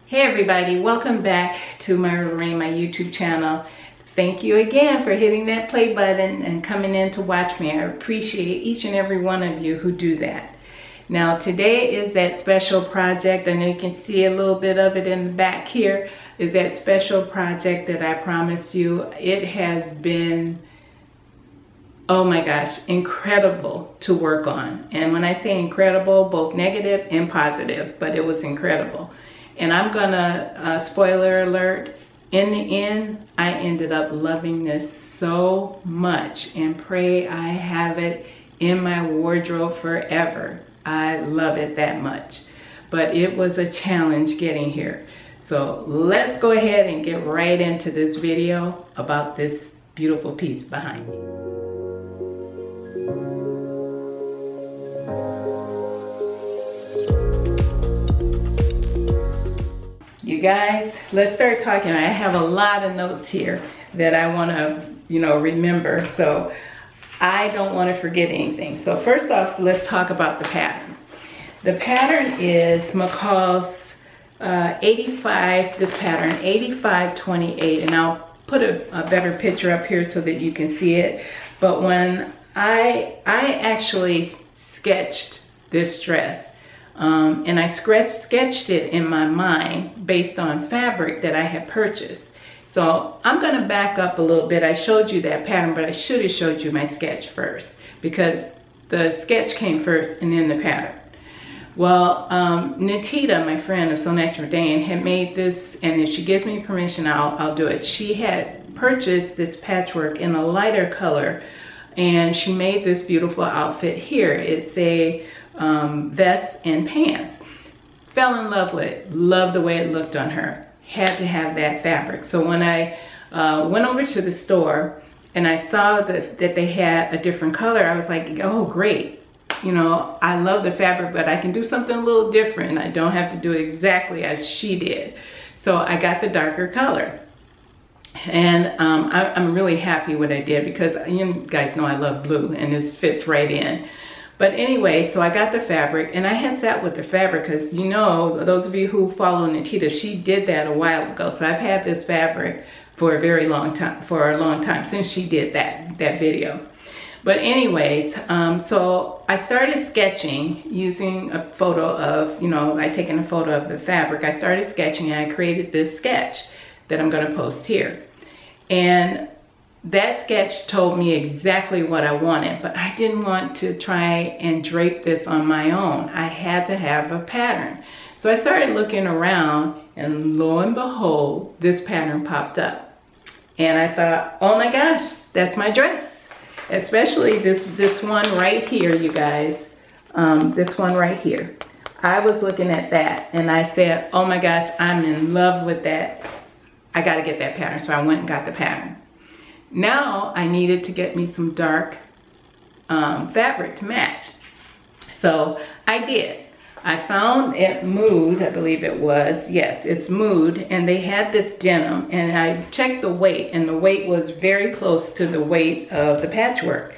Hey everybody, welcome back to Myra Lorraine, my YouTube channel. Thank you again for hitting that play button and coming in to watch me. I appreciate each and every one of you who do that. Now today is that special project. I know you can see a little bit of it in the back here. Is that special project that I promised you. It has been, oh my gosh, incredible to work on. And when I say incredible, both negative and positive, but it was incredible. And I'm gonna, spoiler alert, in the end, I ended up loving this so much and pray I have it in my wardrobe forever. I love it that much. But it was a challenge getting here. So let's go ahead and get right into this video about this beautiful piece behind me. You guys, let's start talking. I have a lot of notes here that I want to, remember. So I don't want to forget anything. So first off, let's talk about the pattern. The pattern is McCalls 85, this pattern, 8528. And I'll put a better picture up here so that you can see it. But when I actually sketched this dress, and I sketched it in my mind based on fabric that I had purchased. So I'm going to back up a little bit. I showed you that pattern, but I should have showed you my sketch first because the sketch came first and then the pattern. Well, Natita, my friend of So Natural Dane, had made this, and if she gives me permission, I'll do it. She had purchased this patchwork in a lighter color, and she made this beautiful outfit here. It's a vest and pants. Fell in love with it. Loved the way it looked on her. Had to have that fabric. So when I went over to the store and I saw that they had a different color, I was like, oh great. I love the fabric, but I can do something a little different. I don't have to do it exactly as she did. So I got the darker color. And I'm really happy what I did because you guys know I love blue and this fits right in. But anyway, so I got the fabric and I had sat with the fabric because those of you who follow Natita, she did that a while ago. So I've had this fabric for a very long time, since she did that video. But anyways, so I started sketching using a photo of, I'd taken a photo of the fabric. I started sketching and I created this sketch that I'm going to post here. And that sketch told me exactly what I wanted, but I didn't want to try and drape this on my own. I had to have a pattern. So I started looking around and lo and behold, this pattern popped up. And I thought, oh my gosh, that's my dress. Especially this one right here, you guys. This one right here. I was looking at that and I said, oh my gosh, I'm in love with that. I got to get that pattern. So I went and got the pattern. Now I needed to get me some dark fabric to match. So I did. I found at Mood, I believe it was. Yes, it's Mood. And they had this denim. And I checked the weight. And the weight was very close to the weight of the patchwork.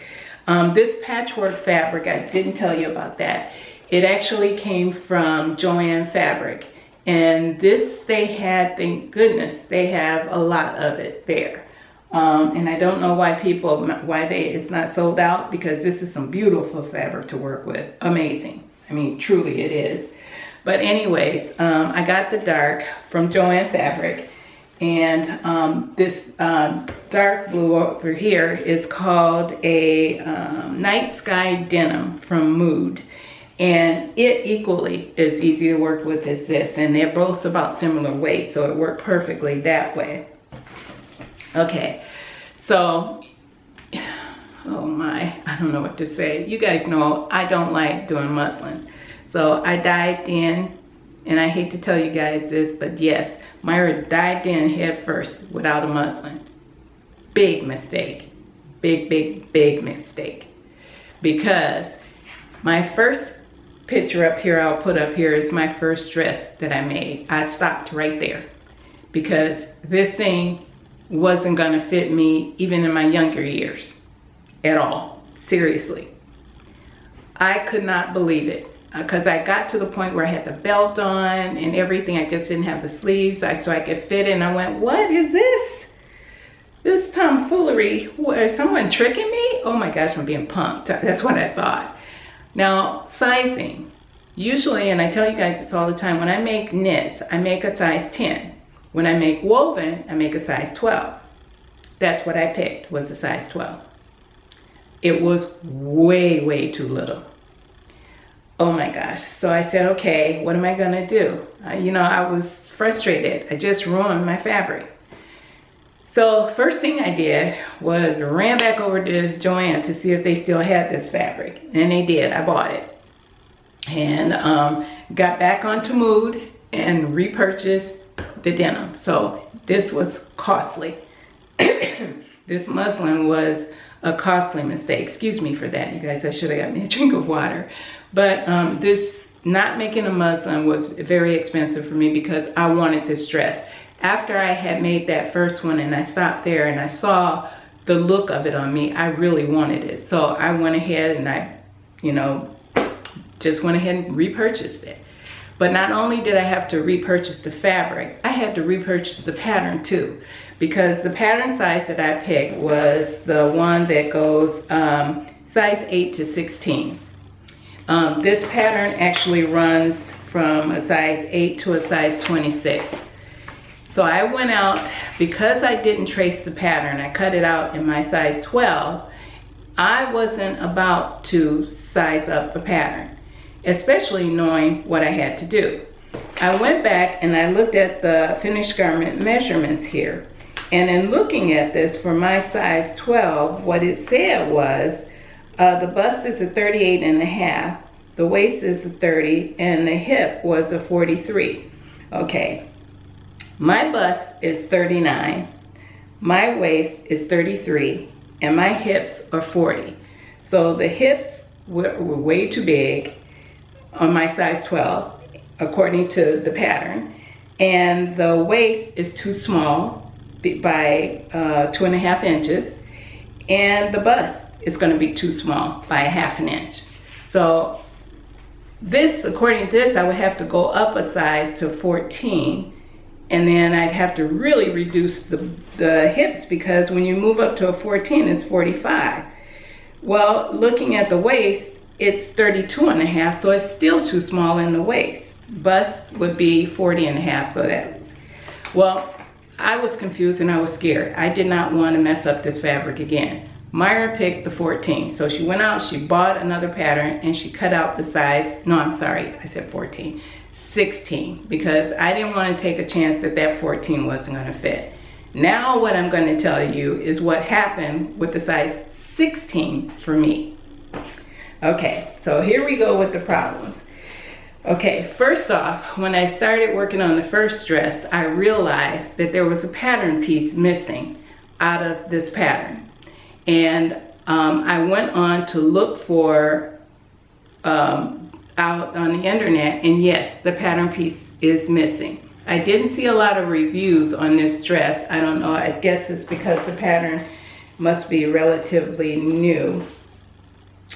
This patchwork fabric, I didn't tell you about that. It actually came from Joann fabric. And this they had, thank goodness, they have a lot of it there. And I don't know why it's not sold out, because this is some beautiful fabric to work with. Amazing. I mean, truly it is. But anyways, I got the dark from Joann fabric, and this dark blue over here is called a Night Sky Denim from Mood. And it equally is easy to work with as this, and they're both about similar weight, so it worked perfectly that way. Okay, so, oh my, I don't know what to say. You guys know I don't like doing muslins. So I dived in, and I hate to tell you guys this, but yes, Myra dived in head first without a muslin. Big mistake. Big mistake. Because my first picture up here, I'll put up here, is my first dress that I made. I stopped right there because this thing wasn't gonna fit me even in my younger years at all. Seriously. I could not believe it. because I got to the point where I had the belt on and everything. I just didn't have the sleeves so I could fit it. And I went, what is this? This tomfoolery? Is someone tricking me? Oh my gosh, I'm being punked. That's what I thought. Now, sizing. Usually, and I tell you guys this all the time, when I make knits, I make a size 10. When I make woven, I make a size 12. That's what I picked, was a size 12. It was way, way too little. Oh my gosh. So I said, okay, what am I gonna do? You know, I was frustrated. I just ruined my fabric. So first thing I did was ran back over to Joann to see if they still had this fabric. And they did. I bought it. And got back onto Mood and repurchased the denim. So this was costly. This muslin was a costly mistake. Excuse me for that, you guys. I should have got me a drink of water. But this not making a muslin was very expensive for me because I wanted this dress. After I had made that first one and I stopped there and I saw the look of it on me, I really wanted it. So I went ahead and I, you know, just went ahead and repurchased it. But not only did I have to repurchase the fabric, I had to repurchase the pattern too, because the pattern size that I picked was the one that goes size 8 to 16. This pattern actually runs from a size 8 to a size 26. So I went out, because I didn't trace the pattern, I cut it out in my size 12, I wasn't about to size up a pattern, especially knowing what I had to do. I went back and I looked at the finished garment measurements here. And in looking at this for my size 12, what it said was the bust is a 38 and a half, the waist is a 30, and the hip was a 43. Okay, my bust is 39, my waist is 33, and my hips are 40. So the hips were way too big on my size 12, according to the pattern, and the waist is too small by 2.5 inches, and the bust is going to be too small by 1/2 inch. So this, according to this, I would have to go up a size to 14, and then I'd have to really reduce the hips, because when you move up to a 14, it's 45. Well, looking at the waist, it's 32 and a half, so it's still too small in the waist. Bust would be 40 and a half, so that, well, I was confused and I was scared. I did not want to mess up this fabric again. Myra picked the 14, so she went out, she bought another pattern, and she cut out the size, no, I'm sorry, I said 14, 16, because I didn't want to take a chance that that 14 wasn't going to fit. Now what I'm going to tell you is what happened with the size 16 for me. Okay, so here we go with the problems. Okay, first off, when I started working on the first dress, I realized that there was a pattern piece missing out of this pattern. And I went on to look for out on the internet, and yes, the pattern piece is missing. I didn't see a lot of reviews on this dress. I don't know, I guess it's because the pattern must be relatively new.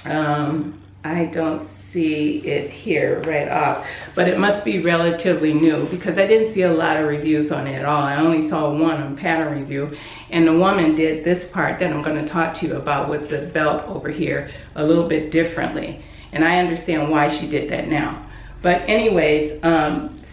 I don't see it here right off, but it must be relatively new because I didn't see a lot of reviews on it at all. I only saw one on pattern review, and the woman did this part that I'm going to talk to you about with the belt over here a little bit differently, and I understand why she did that now. But anyways,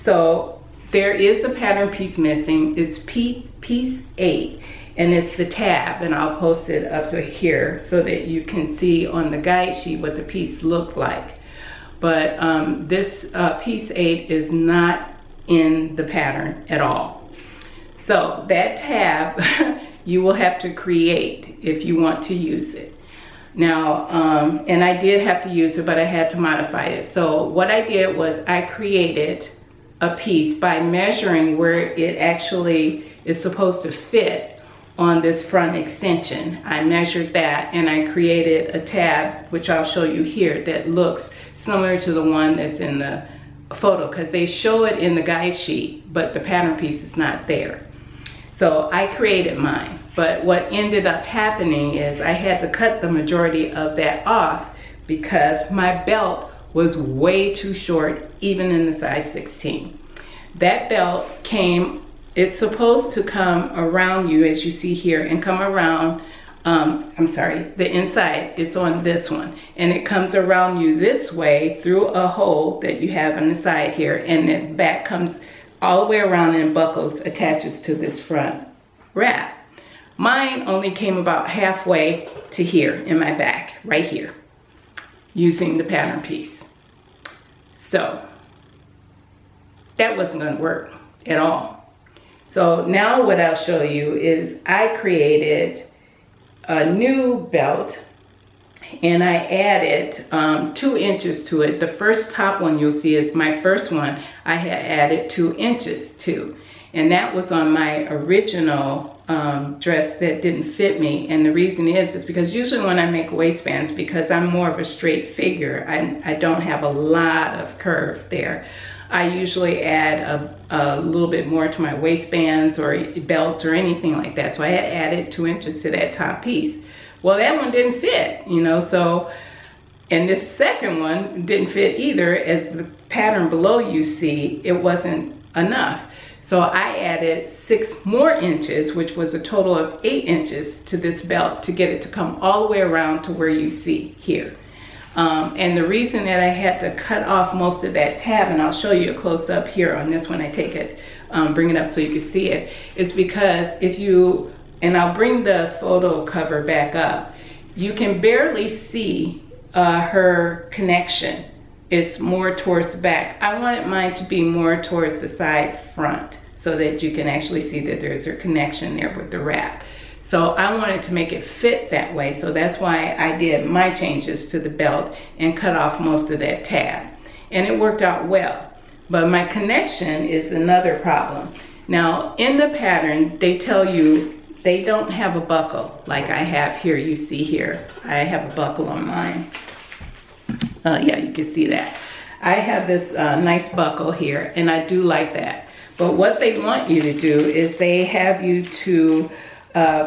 so there is a pattern piece missing. It's piece 8. And it's the tab, and I'll post it up to here so that you can see on the guide sheet what the piece looked like. But this piece 8 is not in the pattern at all. So that tab you will have to create if you want to use it. Now, and I did have to use it, but I had to modify it. So what I did was I created a piece by measuring where it actually is supposed to fit on this front extension. I measured that and I created a tab, which I'll show you here, that looks similar to the one that's in the photo, because they show it in the guide sheet, but the pattern piece is not there. So I created mine, but what ended up happening is I had to cut the majority of that off because my belt was way too short, even in the size 16. That belt came, it's supposed to come around you as you see here and come around, the inside, it's on this one. And it comes around you this way through a hole that you have on the side here, and the back comes all the way around and buckles, attaches to this front wrap. Mine only came about halfway to here in my back, right here, using the pattern piece. So that wasn't going to work at all. So now what I'll show you is I created a new belt, and I added 2 inches to it. The first top one you'll see is my first one. I had added 2 inches to, and that was on my original dress that didn't fit me. And the reason is because usually when I make waistbands, because I'm more of a straight figure, I don't have a lot of curve there. I usually add a little bit more to my waistbands or belts or anything like that. So I had added 2 inches to that top piece. Well, that one didn't fit, you know, so, and this second one didn't fit either. As the pattern below you see, it wasn't enough. So I added 6 more inches, which was a total of 8 inches to this belt to get it to come all the way around to where you see here. And the reason that I had to cut off most of that tab, and I'll show you a close up here on this one, I take it, bring it up so you can see it, is because if you, and I'll bring the photo cover back up, you can barely see her connection. It's more towards the back. I wanted mine to be more towards the side front so that you can actually see that there's a connection there with the wrap. So I wanted to make it fit that way. So that's why I did my changes to the belt and cut off most of that tab. And it worked out well. But my connection is another problem. Now in the pattern, they tell you they don't have a buckle like I have here. You see here, I have a buckle on mine. Yeah, you can see that. I have this nice buckle here, and I do like that. But what they want you to do is they have you to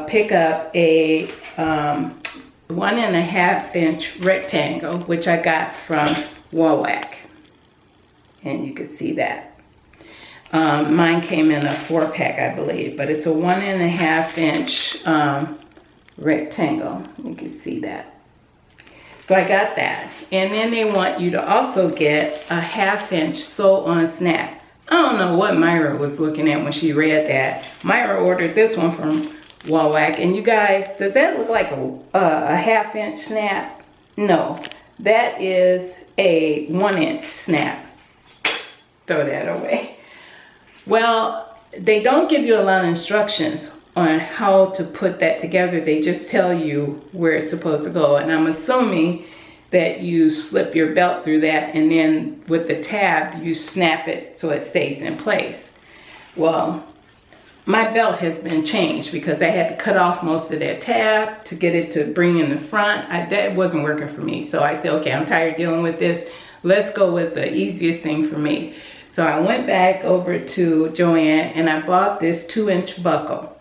pick up a 1.5 inch rectangle, which I got from Walwack. And you can see that. Mine came in a 4-pack, I believe, but it's a 1.5 inch rectangle. You can see that. So I got that. And then they want you to also get a 1/2 inch sew-on snap. I don't know what Myra was looking at when she read that. Myra ordered this one from Walwack. And you guys, does that look like a 1/2 inch snap? No, that is a 1 inch snap. Throw that away. Well, they don't give you a lot of instructions on how to put that together. They just tell you where it's supposed to go. And I'm assuming that you slip your belt through that, and then with the tab, you snap it so it stays in place. Well, my belt has been changed because I had to cut off most of that tab to get it to bring in the front. That wasn't working for me. So I said, okay, I'm tired of dealing with this. Let's go with the easiest thing for me. So I went back over to Joann and I bought this 2 inch buckle.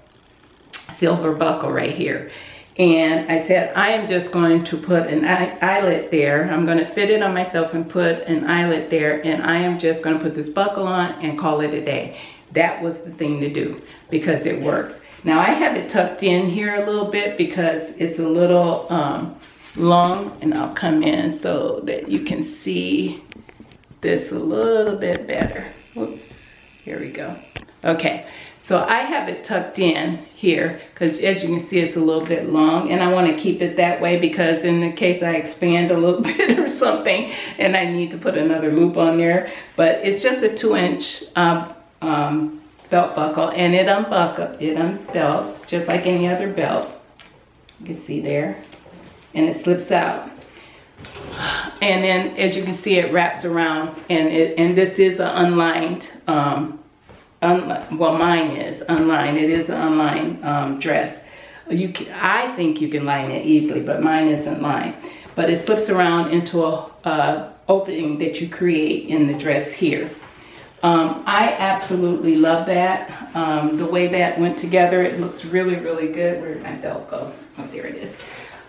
Silver buckle right here, and I said I am just going to put an eyelet there. I'm going to fit it on myself and put an eyelet there, and I am just going to put this buckle on and call it a day. That was the thing to do because it works. Now I have it tucked in here a little bit because it's a little long, and I'll come in so that you can see this a little bit better. Whoops, here we go. Okay. So I have it tucked in here because as you can see, it's a little bit long, and I want to keep it that way because in the case I expand a little bit or something and I need to put another loop on there. But it's just a 2 inch belt buckle, and it unbelts just like any other belt. You can see there, and it slips out. And then as you can see, it wraps around, and this is an unlined well, mine is unlined. It is an unlined dress. I think you can line it easily, but mine isn't lined. But it slips around into a opening that you create in the dress here. I absolutely love that. The way that went together, it looks really, really good. Where did my belt go? Oh, there it is.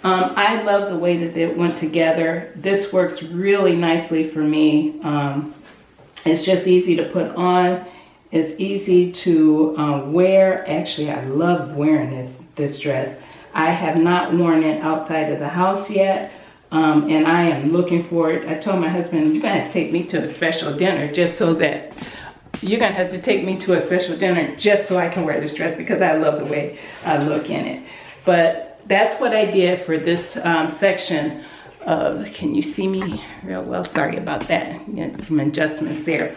I love the way that it went together. This works really nicely for me. It's just easy to put on. It's easy to wear. Actually, I love wearing this dress. I have not worn it outside of the house yet, and I am looking for it. I told my husband, you're gonna have to take me to a special dinner just so that, you're gonna have to take me to a special dinner just so I can wear this dress, because I love the way I look in it. But that's what I did for this section of, can you see me real well? Sorry about that, some adjustments there.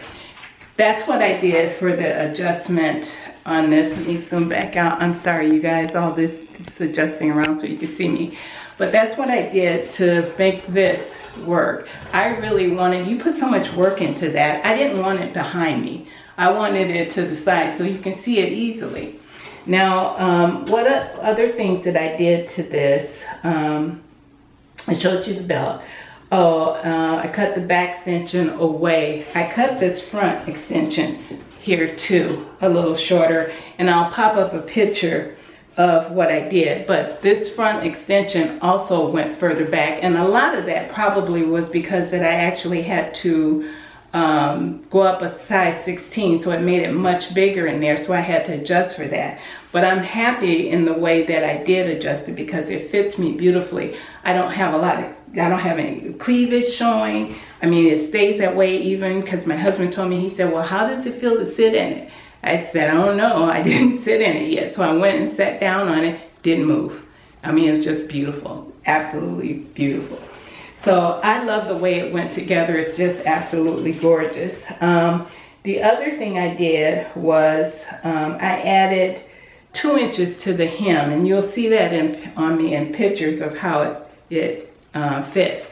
That's what I did for the adjustment on this. Let me zoom back out. I'm sorry, you guys, all this is adjusting around so you can see me. But that's what I did to make this work. I really wanted, you put so much work into that. I didn't want it behind me. I wanted it to the side so you can see it easily. Now, what other things that I did to this? I showed you the belt. I cut the back extension away. I cut this front extension here too, a little shorter, and I'll pop up a picture of what I did. But this front extension also went further back, and a lot of that probably was because that I actually had to go up a size 16, so it made it much bigger in there, so I had to adjust for that. But I'm happy in the way that I did adjust it because it fits me beautifully. I don't have any cleavage showing. I mean, it stays that way even because my husband told me, he said, well, how does it feel to sit in it? I said, I don't know, I didn't sit in it yet. So I went and sat down on it, didn't move. I mean, it's just beautiful, absolutely beautiful. So I love the way it went together. It's just absolutely gorgeous. The other thing I did was I added 2 inches to the hem, and you'll see that on me in pictures of how it fits.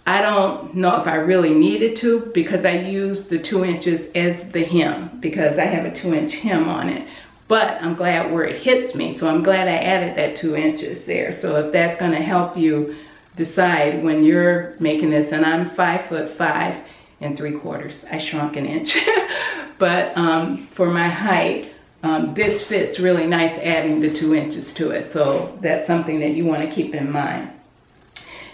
I don't know if I really needed to, because I used the 2 inches as the hem because I have a 2-inch hem on it. But I'm glad where it hits me, so I'm glad I added that 2 inches there. So if that's going to help you decide when you're making this, and I'm 5'5" 3/4. I shrunk an inch, but for my height, this fits really nice adding the 2 inches to it. So that's something that you want to keep in mind.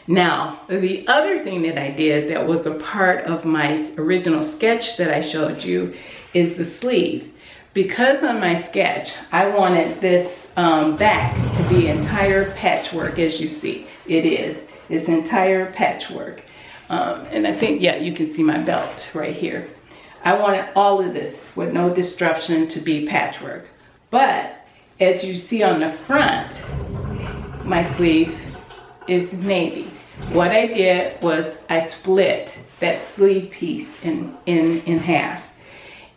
Now, the other thing that I did that was a part of my original sketch that I showed you is the sleeve. Because on my sketch, I wanted this back to be entire patchwork, as you see. It is. It's entire patchwork. And I think, yeah, you can see my belt right here. I wanted all of this with no disruption to be patchwork. But as you see on the front, my sleeve is navy. What I did was I split that sleeve piece in half.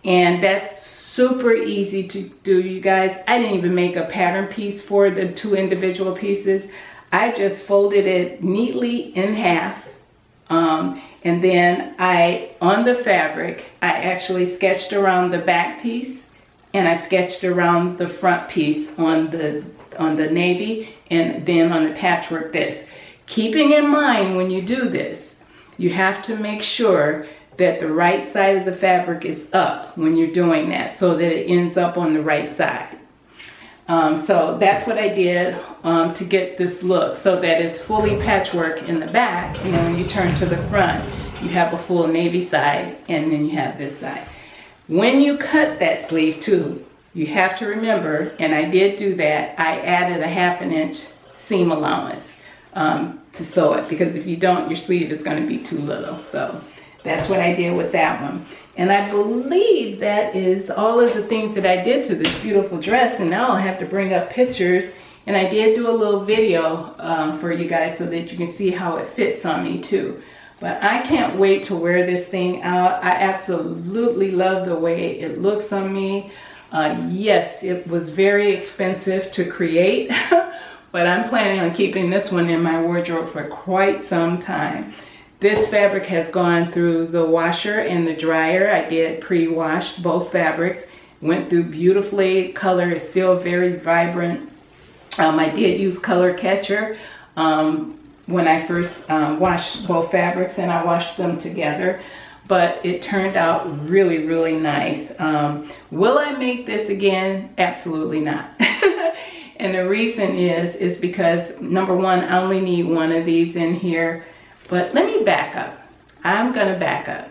And that's super easy to do, you guys. I didn't even make a pattern piece for the 2 individual pieces. I just folded it neatly in half. And then on the fabric, I actually sketched around the back piece, and I sketched around the front piece on the navy, and then on the patchwork this. Keeping in mind when you do this, you have to make sure that the right side of the fabric is up when you're doing that, so that it ends up on the right side. So that's what I did to get this look, so that it's fully patchwork in the back, and then when you turn to the front, you have a full navy side, and then you have this side. When you cut that sleeve too, you have to remember, and I did do that, I added a 1/2 inch seam allowance to sew it, because if you don't, your sleeve is going to be too little. So that's what I did with that one. And I believe that is all of the things that I did to this beautiful dress. And now I'll have to bring up pictures. And I did do a little video for you guys so that you can see how it fits on me too. But I can't wait to wear this thing out. I absolutely love the way it looks on me. Yes, it was very expensive to create, but I'm planning on keeping this one in my wardrobe for quite some time. This fabric has gone through the washer and the dryer. I did pre-wash both fabrics. Went through beautifully. Color is still very vibrant. I did use color catcher when I first washed both fabrics, and I washed them together. But it turned out really, really nice. Will I make this again? Absolutely not. And the reason is because number one, I only need one of these in here. But let me back up. I'm gonna back up.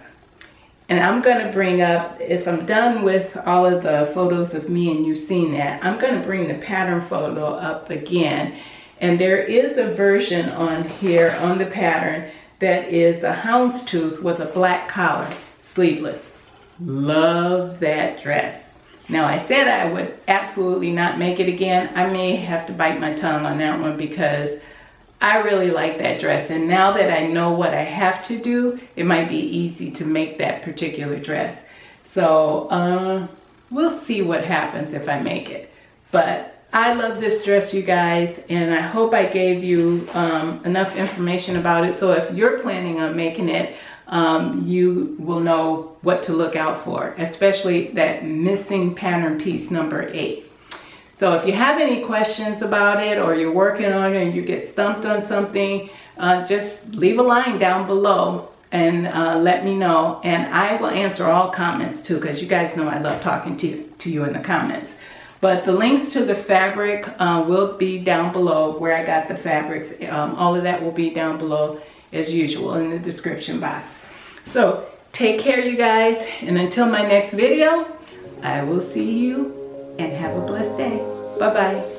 And I'm gonna bring up, if I'm done with all of the photos of me and you've seen that, I'm gonna bring the pattern photo up again. And there is a version on here on the pattern that is a houndstooth with a black collar, sleeveless. Love that dress. Now I said I would absolutely not make it again. I may have to bite my tongue on that one because I really like that dress. And now that I know what I have to do, it might be easy to make that particular dress. So we'll see what happens if I make it. But I love this dress, you guys, and I hope I gave you enough information about it. So if you're planning on making it, you will know what to look out for, especially that missing pattern piece number 8. So if you have any questions about it, or you're working on it and you get stumped on something, just leave a line down below and let me know. And I will answer all comments too, because you guys know I love talking to you in the comments. But the links to the fabric will be down below, where I got the fabrics. All of that will be down below as usual in the description box. So take care, you guys, and until my next video, I will see you and have a blessed day. Bye-bye.